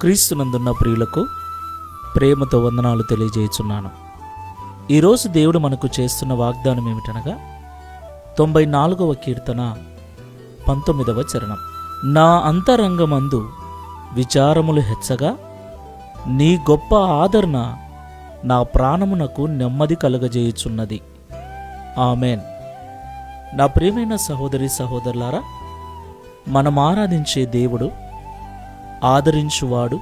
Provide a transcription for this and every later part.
క్రీస్తునందున్న ప్రియులకు ప్రేమతో వందనాలు తెలియజేయుచున్నాను. ఈరోజు దేవుడు మనకు చేస్తున్న వాగ్దానం ఏమిటనగా 94వ కీర్తన 19వ చరణం. నా అంతరంగమందు విచారములు హెచ్చగా నీ గొప్ప ఆదరణ నా ప్రాణమునకు నెమ్మది కలుగజేయుచున్నది. ఆమెన్. నా ప్రియమైన సహోదరి సహోదరులారా, మనం ఆరాధించే దేవుడు ఆదరించువాడు,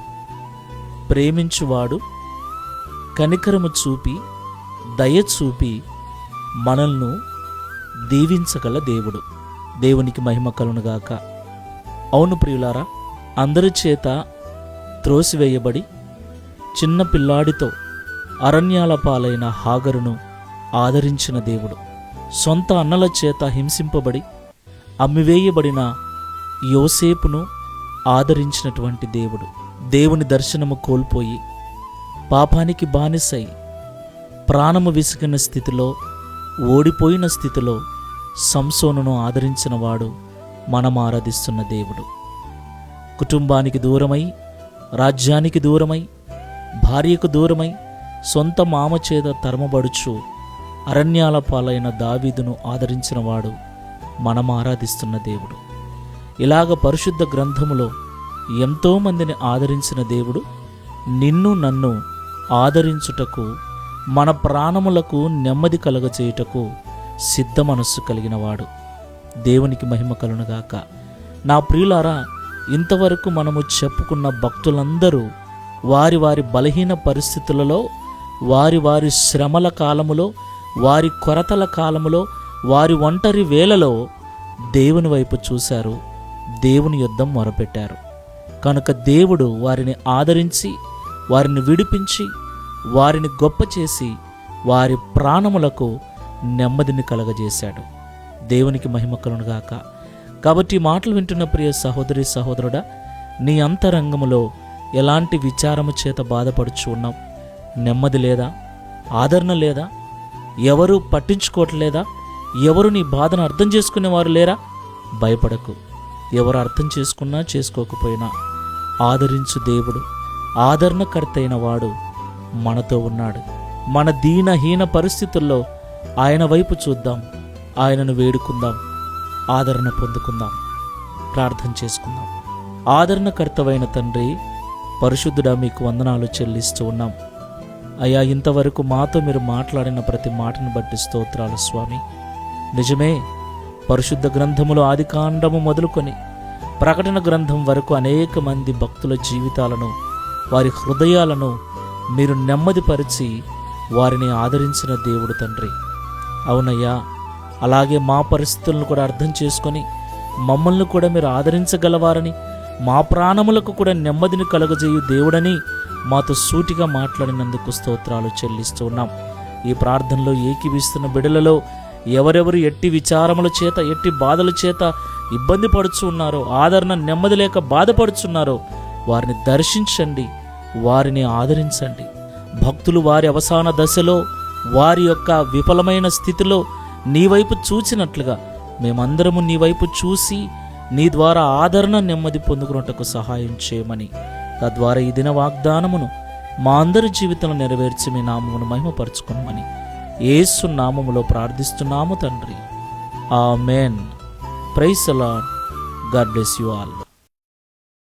ప్రేమించువాడు, కనికరము చూపి దయ చూపి మనల్ని దీవించగల దేవుడు. దేవునికి మహిమ కలుగునుగాక. అవును ప్రియులారా, అందరి చేత త్రోసివేయబడి చిన్న పిల్లాడితో అరణ్యాల పాలైన హాగరును ఆదరించిన దేవుడు, సొంత అన్నల చేత హింసింపబడి అమ్మివేయబడిన యోసేపును ఆదరించినటువంటి దేవుడు, దేవుని దర్శనము కోల్పోయి పాపానికి బానిసై ప్రాణము విసిగిన స్థితిలో, ఓడిపోయిన స్థితిలో సంసోనును ఆదరించిన వాడు మనం ఆరాధిస్తున్న దేవుడు. కుటుంబానికి దూరమై, రాజ్యానికి దూరమై, భార్యకు దూరమై, సొంత మామ చేత తరమబడుచు అరణ్యాల పాలైన దావీదును ఆదరించిన వాడు మనం ఆరాధిస్తున్న దేవుడు. ఇలాగ పరిశుద్ధ గ్రంథములో ఎంతోమందిని ఆదరించిన దేవుడు నిన్ను నన్ను ఆదరించుటకు, మన ప్రాణములకు నెమ్మది కలుగచేయుటకు సిద్ధ మనస్సు కలిగినవాడు. దేవునికి మహిమ కలుగునుగాక. నా ప్రియులారా, ఇంతవరకు మనము చెప్పుకున్న భక్తులందరూ వారి వారి బలహీన పరిస్థితులలో, వారి వారి శ్రమల కాలములో, వారి కొరతల కాలములో, వారి ఒంటరి వేళలో దేవుని వైపు చూశారు, దేవుని యుద్ధం మొరపెట్టారు. కనుక దేవుడు వారిని ఆదరించి, వారిని విడిపించి, వారిని గొప్ప చేసి, వారి ప్రాణములకు నెమ్మదిని కలగజేశాడు. దేవునికి మహిమ కలుగునుగాక. కాబట్టి ఈ మాటలు వింటున్న ప్రియ సహోదరి సహోదరుడా, నీ అంతరంగములో ఎలాంటి విచారము చేత బాధపడుచు ఉన్నావు? నెమ్మది లేదా? ఆదరణ లేదా? ఎవరు పట్టించుకోవట్లేదా? ఎవరు నీ బాధను అర్థం చేసుకునేవారు లేరా? భయపడకు. ఎవరు అర్థం చేసుకున్నా చేసుకోకపోయినా ఆదరించు దేవుడు, ఆదరణకర్త అయిన వాడు మనతో ఉన్నాడు. మన దీనహీన పరిస్థితుల్లో ఆయన వైపు చూద్దాం, ఆయనను వేడుకుందాం, ఆదరణ పొందుకుందాం, ప్రార్థన చేసుకుందాం. ఆదరణకర్తవైన తండ్రి, పరిశుద్ధుడా, మీకు వందనాలు చెల్లిస్తూ ఉన్నాం. అయ్యా, ఇంతవరకు మాతో మీరు మాట్లాడిన ప్రతి మాటను బట్టి స్తోత్రాలు స్వామి. నిజమే, పరిశుద్ధ గ్రంథములో ఆదికాండము మొదలుకొని ప్రకటన గ్రంథం వరకు అనేక మంది భక్తుల జీవితాలను, వారి హృదయాలను మీరు నెమ్మదిపరిచి వారిని ఆదరించిన దేవుడు తండ్రి. అవునయ్యా, అలాగే మా పరిస్థితులను కూడా అర్థం చేసుకొని మమ్మల్ని కూడా మీరు ఆదరించగలవారని, మా ప్రాణములకు కూడా నెమ్మదిని కలుగజేయు దేవుడని మాతో సూటిగా మాట్లాడినందుకు స్తోత్రాలు చెల్లిస్తూ ఉన్నాం. ఈ ప్రార్థనలో ఏకీవిస్తున్న బిడ్డలలో ఎవరెవరు ఎట్టి విచారముల చేత, ఎట్టి బాధల చేత ఇబ్బంది పడుచు ఉన్నారో, ఆదరణ నెమ్మది లేక బాధపడుచున్నారో వారిని దర్శించండి, వారిని ఆదరించండి. భక్తులు వారి అవసాన దశలో, వారి యొక్క విఫలమైన స్థితిలో నీ వైపు చూచినట్లుగా మేమందరము నీ వైపు చూసి నీ ద్వారా ఆదరణ నెమ్మది పొందుకున్నట్టుకు సహాయం చేయమని, తద్వారా ఈ దిన వాగ్దానమును మా అందరి జీవితంలో నెరవేర్చి మీ నామమును మహిమపరచుకోమని యేసు నామములో ప్రార్థిస్తున్నాము తండ్రి. ఆమేన్. Praise the Lord. God bless you all.